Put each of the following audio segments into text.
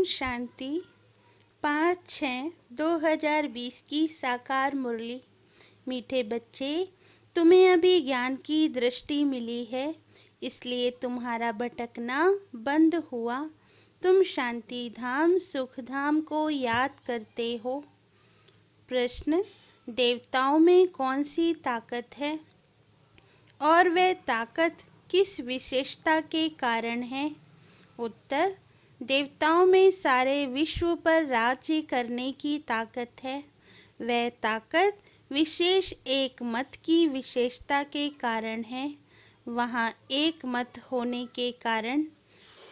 शांति 5/6/2020 की साकार मुरली। मीठे बच्चे, तुम्हें अभी ज्ञान की दृष्टि मिली है, इसलिए तुम्हारा भटकना बंद हुआ। तुम शांति धाम सुख धाम को याद करते हो। प्रश्न, देवताओं में कौन सी ताकत है और वह ताकत किस विशेषता के कारण है? उत्तर, देवताओं में सारे विश्व पर राज्य करने की ताकत है। वह ताकत विशेष एक मत की विशेषता के कारण है। वहाँ एक मत होने के कारण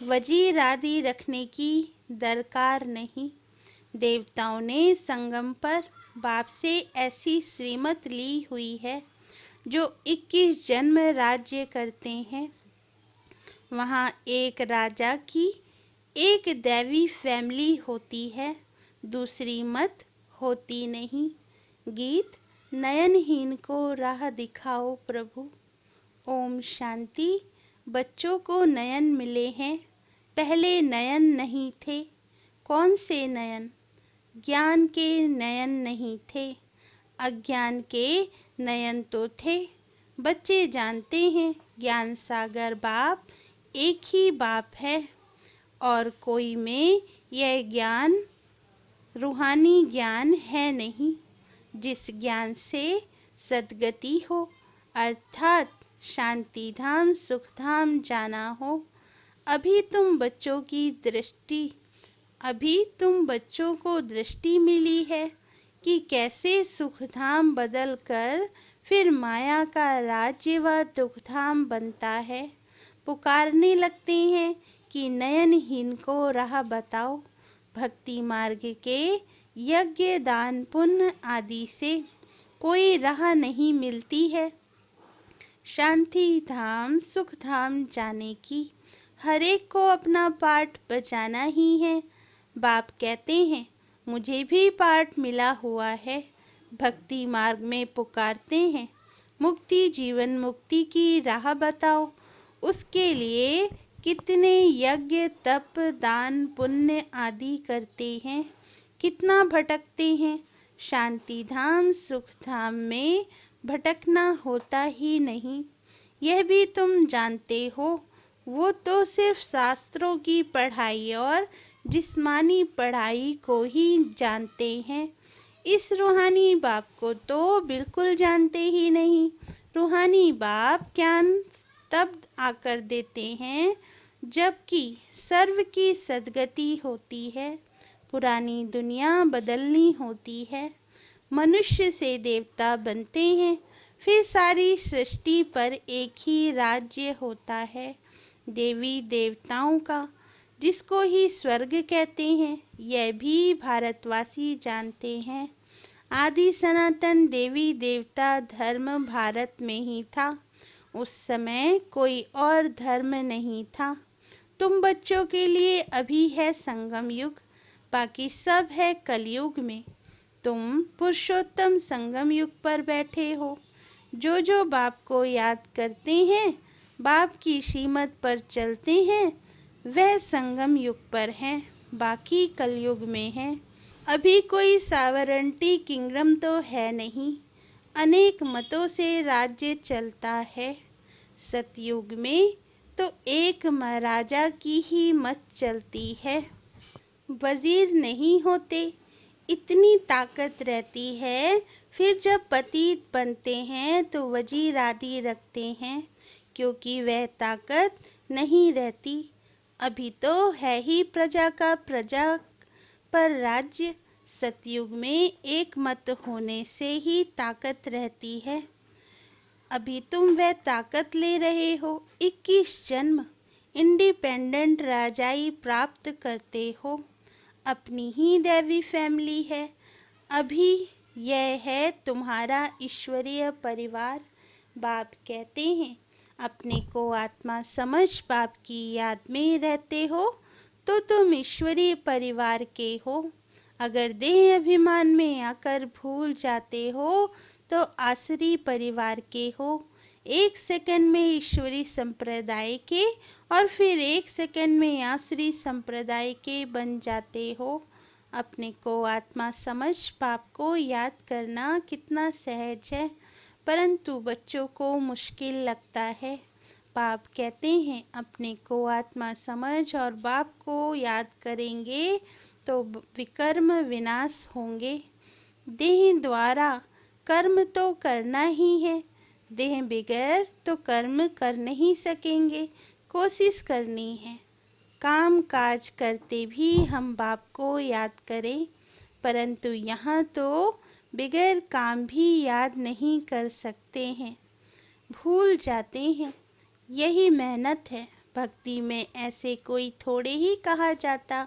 वजीर आदि रखने की दरकार नहीं। देवताओं ने संगम पर बाप से ऐसी श्रीमत ली हुई है जो 21 जन्म राज्य करते हैं। वहाँ एक राजा की एक दैवी फैमिली होती है, दूसरी मत होती नहीं। गीत, नयनहीन को राह दिखाओ प्रभु। ओम शांति। बच्चों को नयन मिले हैं, पहले नयन नहीं थे। कौन से नयन? ज्ञान के नयन नहीं थे, अज्ञान के नयन तो थे। बच्चे जानते हैं ज्ञान सागर बाप एक ही बाप है और कोई में यह ज्ञान रूहानी ज्ञान है नहीं। जिस ज्ञान से सद्गति हो अर्थात शांति धाम सुख धाम जाना हो। अभी तुम बच्चों को दृष्टि मिली है कि कैसे सुख धाम बदल कर फिर माया का राज्य व दुख धाम बनता है। पुकारने लगते हैं कि नयनहीन को राह बताओ। भक्ति मार्ग के यज्ञ दान पुण्य आदि से कोई राह नहीं मिलती है शांति धाम सुख धाम जाने की। हर एक को अपना पाठ बजाना ही है। बाप कहते हैं मुझे भी पाठ मिला हुआ है। भक्ति मार्ग में पुकारते हैं मुक्ति जीवन मुक्ति की राह बताओ। उसके लिए कितने यज्ञ तप दान पुण्य आदि करते हैं, कितना भटकते हैं। शांति धाम सुख धाम में भटकना होता ही नहीं, यह भी तुम जानते हो। वो तो सिर्फ शास्त्रों की पढ़ाई और जिस्मानी पढ़ाई को ही जानते हैं। इस रूहानी बाप को तो बिल्कुल जानते ही नहीं। रूहानी बाप ज्ञान तब आकर देते हैं जबकि सर्व की सद्गति होती है। पुरानी दुनिया बदलनी होती है। मनुष्य से देवता बनते हैं, फिर सारी सृष्टि पर एक ही राज्य होता है देवी देवताओं का, जिसको ही स्वर्ग कहते हैं। यह भी भारतवासी जानते हैं। आदि सनातन देवी देवता धर्म भारत में ही था। उस समय कोई और धर्म नहीं था। तुम बच्चों के लिए अभी है संगम युग, बाकी सब है कलयुग में। तुम पुरुषोत्तम संगम युग पर बैठे हो। जो जो बाप को याद करते हैं, बाप की श्रीमत पर चलते हैं, वह संगम युग पर हैं, बाकी कलयुग में हैं। अभी कोई सावरंटी किंगडम तो है नहीं, अनेक मतों से राज्य चलता है। सतयुग में तो एक महाराजा की ही मत चलती है। वजीर नहीं होते, इतनी ताकत रहती है। फिर जब पतित बनते हैं तो वजीर आदि रखते हैं, क्योंकि वह ताकत नहीं रहती। अभी तो है ही प्रजा का प्रजा पर राज्य। सतयुग में एक मत होने से ही ताकत रहती है। अभी तुम वह ताकत ले रहे हो। 21 जन्म इंडिपेंडेंट राजाई प्राप्त करते हो। अपनी ही दैवी फैमिली है। अभी यह है तुम्हारा ईश्वरीय परिवार। बाप कहते हैं अपने को आत्मा समझ बाप की याद में रहते हो तो तुम ईश्वरीय परिवार के हो। अगर देह अभिमान में आकर भूल जाते हो तो आसुरी परिवार के हो। 1 सेकंड में ईश्वरी संप्रदाय के और फिर 1 सेकंड में आसुरी संप्रदाय के बन जाते हो। अपने को आत्मा समझ पाप को याद करना कितना सहज है, परंतु बच्चों को मुश्किल लगता है। पाप कहते हैं अपने को आत्मा समझ और बाप को याद करेंगे तो विकर्म विनाश होंगे। देह द्वारा कर्म तो करना ही है, देह बगैर तो कर्म कर नहीं सकेंगे, कोशिश करनी है। काम काज करते भी हम बाप को याद करें, परंतु यहाँ तो बगैर काम भी याद नहीं कर सकते हैं, भूल जाते हैं। यही मेहनत है। भक्ति में ऐसे कोई थोड़े ही कहा जाता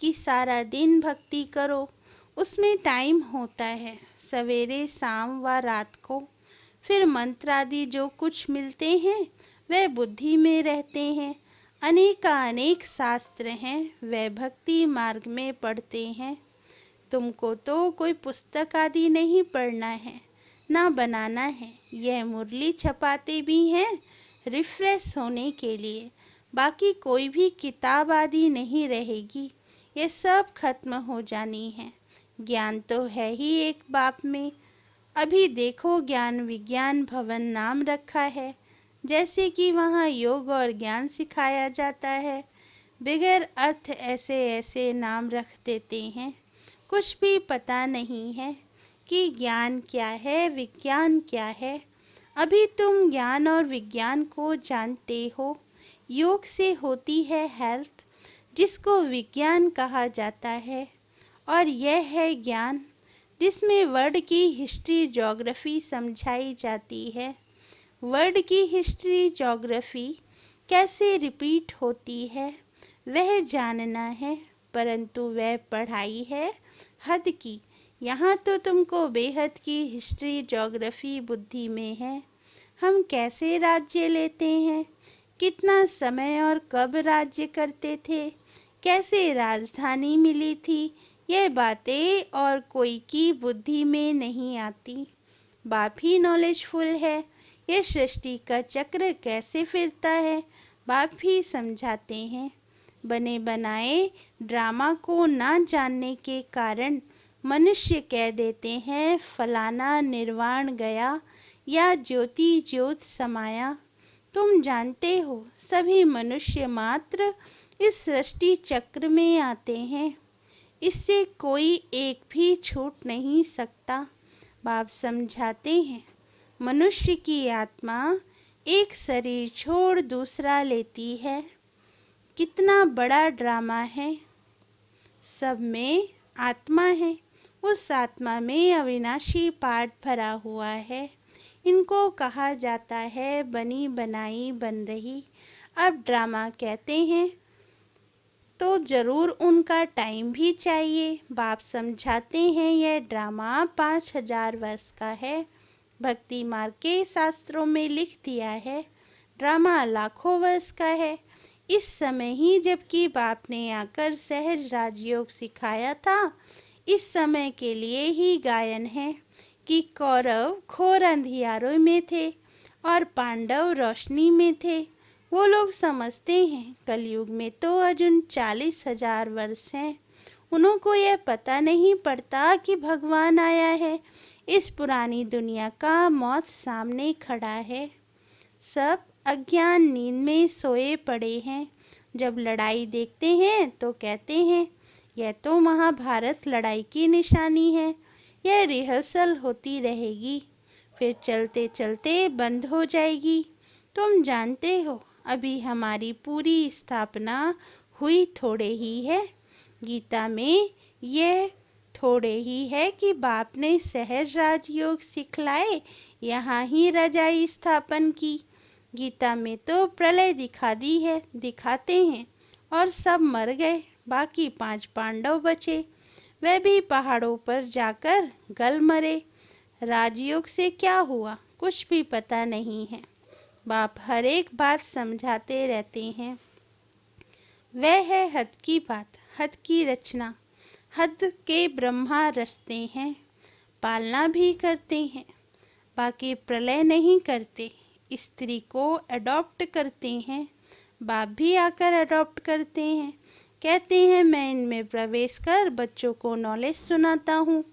कि सारा दिन भक्ति करो, उसमें टाइम होता है, सवेरे शाम व रात को। फिर मंत्र आदि जो कुछ मिलते हैं वह बुद्धि में रहते हैं। अनेक शास्त्र हैं, वह भक्ति मार्ग में पढ़ते हैं। तुमको तो कोई पुस्तक आदि नहीं पढ़ना है, ना बनाना है। यह मुरली छपाते भी हैं रिफ्रेश होने के लिए, बाकी कोई भी किताब आदि नहीं रहेगी, ये सब खत्म हो जानी है। ज्ञान तो है ही एक बाप में। अभी देखो ज्ञान विज्ञान भवन नाम रखा है, जैसे कि वहाँ योग और ज्ञान सिखाया जाता है। बगैर अर्थ ऐसे ऐसे नाम रख देते हैं, कुछ भी पता नहीं है कि ज्ञान क्या है विज्ञान क्या है। अभी तुम ज्ञान और विज्ञान को जानते हो। योग से होती है हेल्थ, जिसको विज्ञान कहा जाता है, और यह है ज्ञान, जिसमें वर्ड की हिस्ट्री ज्योग्राफी समझाई जाती है। वर्ड की हिस्ट्री ज्योग्राफी कैसे रिपीट होती है वह जानना है, परंतु वह पढ़ाई है हद की। यहाँ तो तुमको बेहद की हिस्ट्री ज्योग्राफी बुद्धि में है। हम कैसे राज्य लेते हैं, कितना समय और कब राज्य करते थे, कैसे राजधानी मिली थी, ये बातें और कोई की बुद्धि में नहीं आती। बाप ही नॉलेजफुल है। ये सृष्टि का चक्र कैसे फिरता है बाप ही समझाते हैं। बने बनाए ड्रामा को ना जानने के कारण मनुष्य कह देते हैं फलाना निर्वाण गया या ज्योति ज्योत समाया। तुम जानते हो सभी मनुष्य मात्र इस सृष्टि चक्र में आते हैं, इससे कोई एक भी छूट नहीं सकता। बाप समझाते हैं मनुष्य की आत्मा एक शरीर छोड़ दूसरा लेती है। कितना बड़ा ड्रामा है। सब में आत्मा है, उस आत्मा में अविनाशी पाठ भरा हुआ है। इनको कहा जाता है बनी बनाई बन रही। अब ड्रामा कहते हैं तो ज़रूर उनका टाइम भी चाहिए। बाप समझाते हैं यह ड्रामा 5000 वर्ष का है। भक्ति मार्ग के शास्त्रों में लिख दिया है ड्रामा लाखों वर्ष का है। इस समय ही जबकि बाप ने आकर सहज राजयोग सिखाया था, इस समय के लिए ही गायन है कि कौरव घोर अंधियारों में थे और पांडव रोशनी में थे। वो लोग समझते हैं कलयुग में तो अर्जुन 40,000 वर्ष हैं। उनको यह पता नहीं पड़ता कि भगवान आया है। इस पुरानी दुनिया का मौत सामने खड़ा है। सब अज्ञान नींद में सोए पड़े हैं। जब लड़ाई देखते हैं तो कहते हैं यह तो महाभारत लड़ाई की निशानी है, यह रिहर्सल होती रहेगी, फिर चलते चलते बंद हो जाएगी। तुम जानते हो अभी हमारी पूरी स्थापना हुई थोड़े ही है। गीता में यह थोड़े ही है कि बाप ने सहज राजयोग सिखलाए, यहाँ ही रजाई स्थापन की। गीता में तो प्रलय दिखा दी है, दिखाते हैं, और सब मर गए, बाकी 5 पांडव बचे, वे भी पहाड़ों पर जाकर गल मरे। राजयोग से क्या हुआ कुछ भी पता नहीं है। बाप हर एक बात समझाते रहते हैं। वह है हद की बात, हद की रचना। हद के ब्रह्मा रचते हैं, पालना भी करते हैं, बाकी प्रलय नहीं करते। स्त्री को अडॉप्ट करते हैं, बाप भी आकर अडॉप्ट करते हैं। कहते हैं मैं इनमें प्रवेश कर बच्चों को नॉलेज सुनाता हूँ,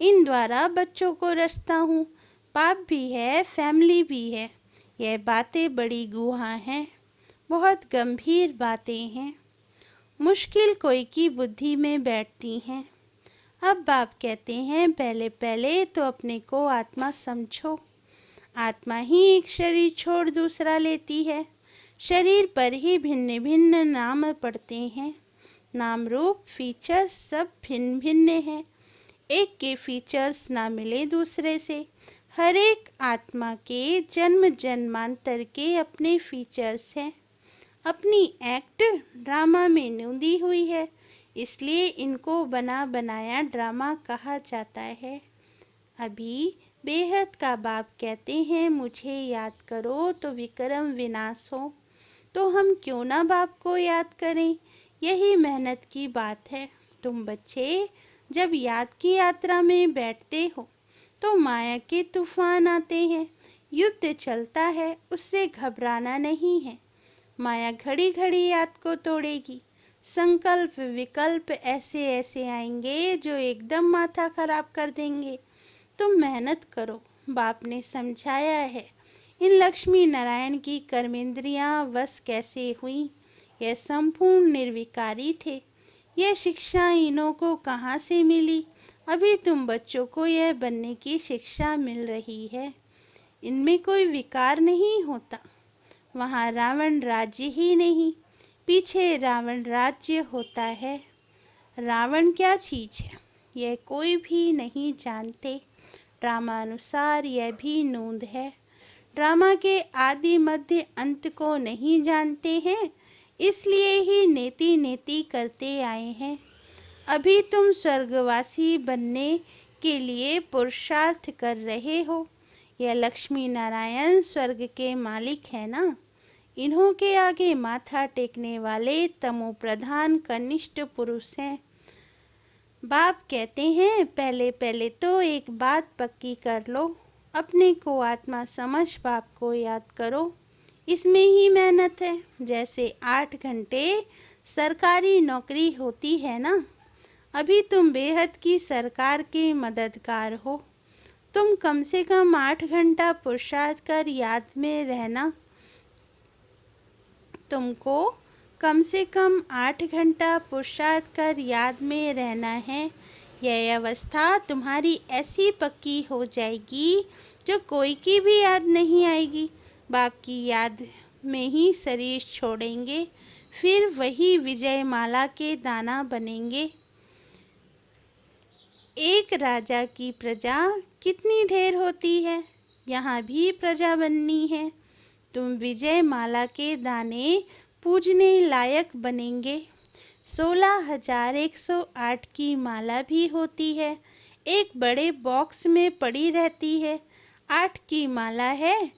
इन द्वारा बच्चों को रचता हूँ। पाप भी है, फैमिली भी है। यह बातें बड़ी गुहा हैं, बहुत गंभीर बातें हैं, मुश्किल कोई की बुद्धि में बैठती हैं। अब बाप कहते हैं पहले पहले तो अपने को आत्मा समझो। आत्मा ही एक शरीर छोड़ दूसरा लेती है। शरीर पर ही भिन्न भिन्न नाम पड़ते हैं। नाम रूप फीचर्स सब भिन्न भिन्न हैं। एक के फीचर्स ना मिले दूसरे से। हर एक आत्मा के जन्म जन्मांतर के अपने फीचर्स हैं। अपनी एक्ट ड्रामा में नूंदी हुई है, इसलिए इनको बना बनाया ड्रामा कहा जाता है। अभी बेहद का बाप कहते हैं मुझे याद करो तो विक्रम विनाश हो। तो हम क्यों ना बाप को याद करें, यही मेहनत की बात है। तुम बच्चे जब याद की यात्रा में बैठते हो तो माया के तूफान आते हैं, युद्ध चलता है, उससे घबराना नहीं है। माया घड़ी घड़ी याद को तोड़ेगी। संकल्प विकल्प ऐसे ऐसे आएंगे जो एकदम माथा खराब कर देंगे। तुम मेहनत करो, बाप ने समझाया है। इन लक्ष्मी नारायण की कर्मेंद्रियां वश कैसे हुई, यह संपूर्ण निर्विकारी थे। यह शिक्षा इन्हों को कहाँ से मिली? अभी तुम बच्चों को यह बनने की शिक्षा मिल रही है। इनमें कोई विकार नहीं होता। वहाँ रावण राज्य ही नहीं, पीछे रावण राज्य होता है। रावण क्या चीज़ है यह कोई भी नहीं जानते। ड्रामा अनुसार यह भी नूंद है। ड्रामा के आदि मध्य अंत को नहीं जानते हैं, इसलिए ही नेति नेति करते आए हैं। अभी तुम स्वर्गवासी बनने के लिए पुरुषार्थ कर रहे हो। यह लक्ष्मी नारायण स्वर्ग के मालिक है ना। इन्हों के आगे माथा टेकने वाले तमो प्रधान कनिष्ठ पुरुष हैं। बाप कहते हैं पहले पहले तो एक बात पक्की कर लो, अपने को आत्मा समझ बाप को याद करो। इसमें ही मेहनत है। जैसे 8 घंटे सरकारी नौकरी होती है ना। अभी तुम बेहद की सरकार के मददगार हो। तुम कम से कम 8 घंटा पुरुषार्थ कर याद में रहना। तुमको कम से कम 8 घंटा पुरुषार्थ कर याद में रहना है। यह अवस्था तुम्हारी ऐसी पक्की हो जाएगी जो कोई की भी याद नहीं आएगी। बाप की याद में ही शरीर छोड़ेंगे, फिर वही विजय माला के दाना बनेंगे। एक राजा की प्रजा कितनी ढेर होती है, यहाँ भी प्रजा बननी है। तुम विजय माला के दाने पूजने लायक बनेंगे। 16,108 की माला भी होती है, एक बड़े बॉक्स में पड़ी रहती है। 8 की माला है,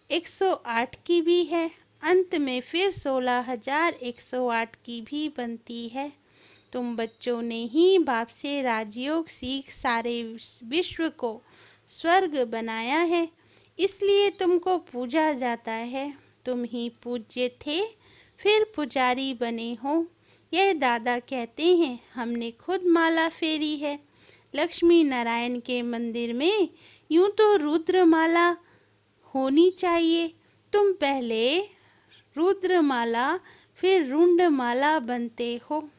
108 की भी है, अंत में फिर 16,108 की भी बनती है। तुम बच्चों ने ही बाप से राजयोग सीख सारे विश्व को स्वर्ग बनाया है, इसलिए तुमको पूजा जाता है। तुम ही पूज्य थे, फिर पुजारी बने हो। यह दादा कहते हैं हमने खुद माला फेरी है। लक्ष्मी नारायण के मंदिर में यूं तो रुद्रमाला होनी चाहिए। तुम पहले रुद्रमाला फिर रुंडमाला बनते हो।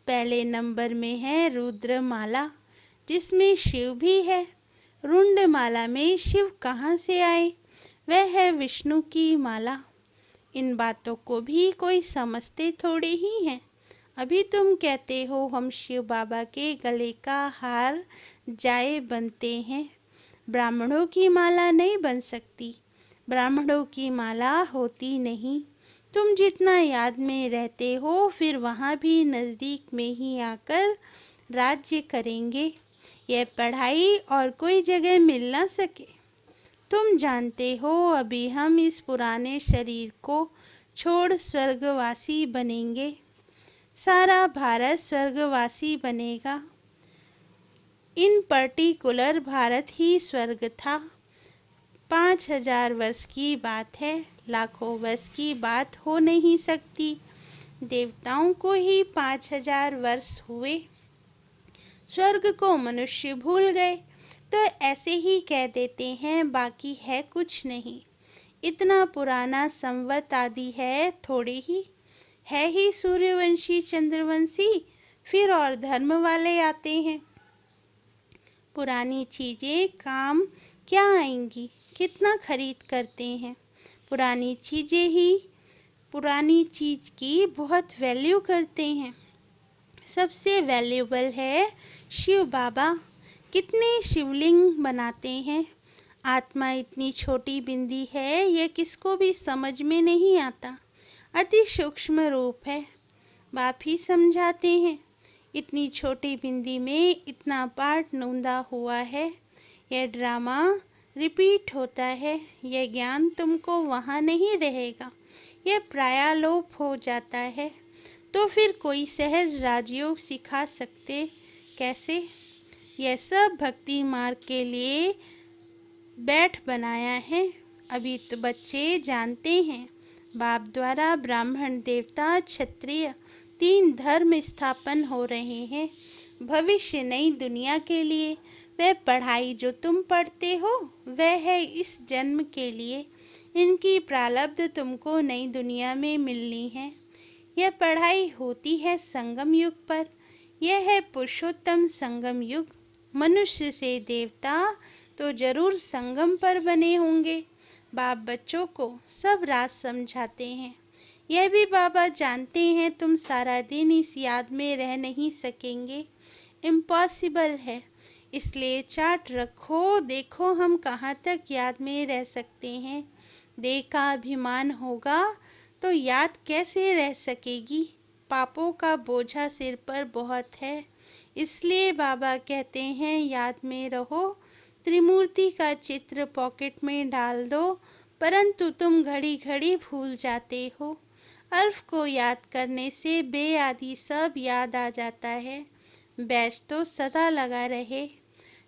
पहले नंबर में है रुद्रमाला, जिसमें शिव भी है। रुंडमाला में शिव कहाँ से आए? वह है विष्णु की माला। इन बातों को भी कोई समझते थोड़े ही हैं। अभी तुम कहते हो हम शिव बाबा के गले का हार जाए बनते हैं। ब्राह्मणों की माला नहीं बन सकती, ब्राह्मणों की माला होती नहीं। तुम जितना याद में रहते हो, फिर वहाँ भी नज़दीक में ही आकर राज्य करेंगे। यह पढ़ाई और कोई जगह मिल ना सके। तुम जानते हो अभी हम इस पुराने शरीर को छोड़ स्वर्गवासी बनेंगे। सारा भारत स्वर्गवासी बनेगा। इन पर्टिकुलर भारत ही स्वर्ग था। 5,000 वर्ष की बात है, लाखों वर्ष की बात हो नहीं सकती। देवताओं को ही 5,000 वर्ष हुए, स्वर्ग को मनुष्य भूल गए, तो ऐसे ही कह देते हैं, बाकी है कुछ नहीं। इतना पुराना संवत आदि है थोड़े ही, है ही सूर्यवंशी चंद्रवंशी, फिर और धर्म वाले आते हैं। पुरानी चीजें काम क्या आएंगी, कितना खरीद करते हैं। पुरानी चीजें ही पुरानी चीज की बहुत वैल्यू करते हैं। सबसे वैल्यूबल है शिव बाबा, कितने शिवलिंग बनाते हैं। आत्मा इतनी छोटी बिंदी है, यह किसको भी समझ में नहीं आता, अति सूक्ष्म रूप है। बाप ही समझाते हैं, इतनी छोटी बिंदी में इतना पाठ नूंदा हुआ है। यह ड्रामा रिपीट होता है, यह ज्ञान तुमको वहाँ नहीं रहेगा, यह प्रायालोप हो जाता है। तो फिर कोई सहज राजयोग सिखा सकते कैसे? यह सब भक्ति मार्ग के लिए बैठ बनाया है। अभी तो बच्चे जानते हैं, बाप द्वारा ब्राह्मण देवता क्षत्रिय 3 धर्म स्थापन हो रहे हैं। भविष्य नई दुनिया के लिए वह पढ़ाई जो तुम पढ़ते हो वह है इस जन्म के लिए। इनकी प्रारब्ध तुमको नई दुनिया में मिलनी है। यह पढ़ाई होती है संगम युग पर। यह है पुरुषोत्तम संगम युग। मनुष्य से देवता तो जरूर संगम पर बने होंगे। बाप बच्चों को सब राज समझाते हैं। यह भी बाबा जानते हैं तुम सारा दिन इस याद में रह नहीं सकेंगे, इम्पॉसिबल है। इसलिए चार्ट रखो, देखो हम कहाँ तक याद में रह सकते हैं। देह का अभिमान होगा तो याद कैसे रह सकेगी। पापों का बोझा सिर पर बहुत है, इसलिए बाबा कहते हैं याद में रहो। त्रिमूर्ति का चित्र पॉकेट में डाल दो, परंतु तुम घड़ी घड़ी भूल जाते हो। अल्फ को याद करने से बे आदि सब याद आ जाता है। बैच तो सदा लगा रहे।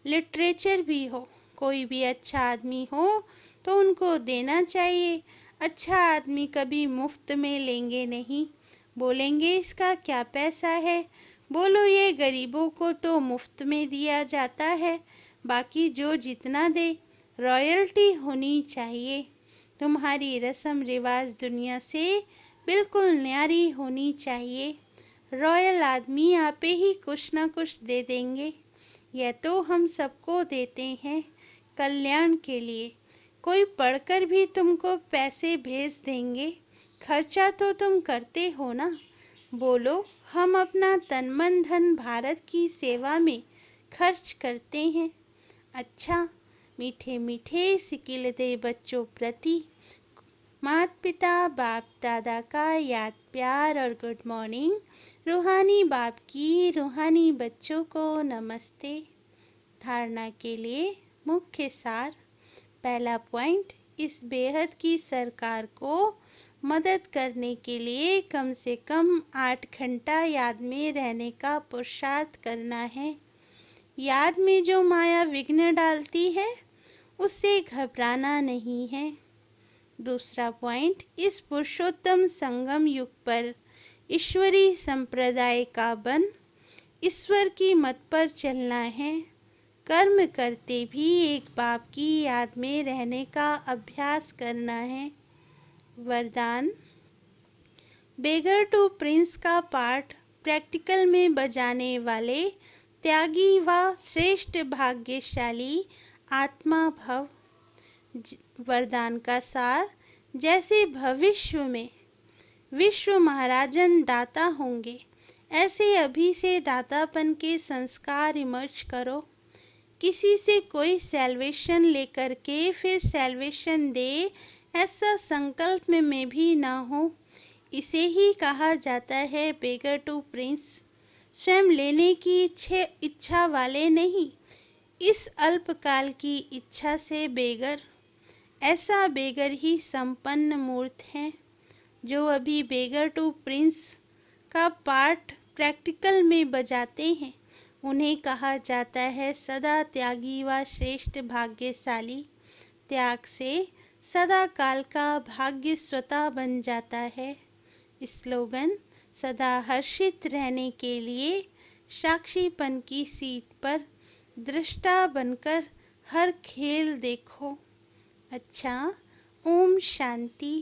लिटरेचर भी हो, कोई भी अच्छा आदमी हो तो उनको देना चाहिए। अच्छा आदमी कभी मुफ्त में लेंगे नहीं। बोलेंगे इसका क्या पैसा है, बोलो ये गरीबों को तो मुफ्त में दिया जाता है, बाकी जो जितना दे रॉयल्टी होनी चाहिए। तुम्हारी रस्म रिवाज दुनिया से बिल्कुल न्यारी होनी चाहिए। रॉयल आदमी आपे ही कुछ ना कुछ दे देंगे। यह तो हम सबको देते हैं कल्याण के लिए। कोई पढ़कर भी तुमको पैसे भेज देंगे। खर्चा तो तुम करते हो ना। बोलो हम अपना तन मन धन भारत की सेवा में खर्च करते हैं। अच्छा, मीठे मीठे सिकिल दे बच्चों प्रति माता पिता बाप दादा का याद प्यार और गुड मॉर्निंग। रूहानी बाप की रूहानी बच्चों को नमस्ते। धारणा के लिए मुख्य सार। पहला पॉइंट, इस बेहद की सरकार को मदद करने के लिए कम से कम 8 घंटा याद में रहने का पुरुषार्थ करना है। याद में जो माया विघ्न डालती है उससे घबराना नहीं है। दूसरा पॉइंट, इस पुरुषोत्तम संगम युग पर ईश्वरी संप्रदाय का बन ईश्वर की मत पर चलना है। कर्म करते भी एक बाप की याद में रहने का अभ्यास करना है। वरदान, बेगर टू प्रिंस का पाठ प्रैक्टिकल में बजाने वाले त्यागी व श्रेष्ठ भाग्यशाली आत्मा भव। वरदान का सार, जैसे भविष्य में विश्व महाराजन दाता होंगे, ऐसे अभी से दातापन के संस्कार इमर्ज करो। किसी से कोई सैल्वेशन लेकर के फिर सैल्वेशन दे, ऐसा संकल्प में भी ना हो। इसे ही कहा जाता है बेगर टू प्रिंस। स्वयं लेने की इच्छा वाले नहीं, इस अल्पकाल की इच्छा से बेगर। ऐसा बेगर ही संपन्न मूर्त है। जो अभी बेगर टू प्रिंस का पाठ प्रैक्टिकल में बजाते हैं, उन्हें कहा जाता है सदा त्यागी व श्रेष्ठ भाग्यशाली। त्याग से सदा काल का भाग्य स्वतः बन जाता है। स्लोगन: सदा हर्षित रहने के लिए साक्षीपन की सीट पर दृष्टा बनकर हर खेल देखो। अच्छा, ओम शांति।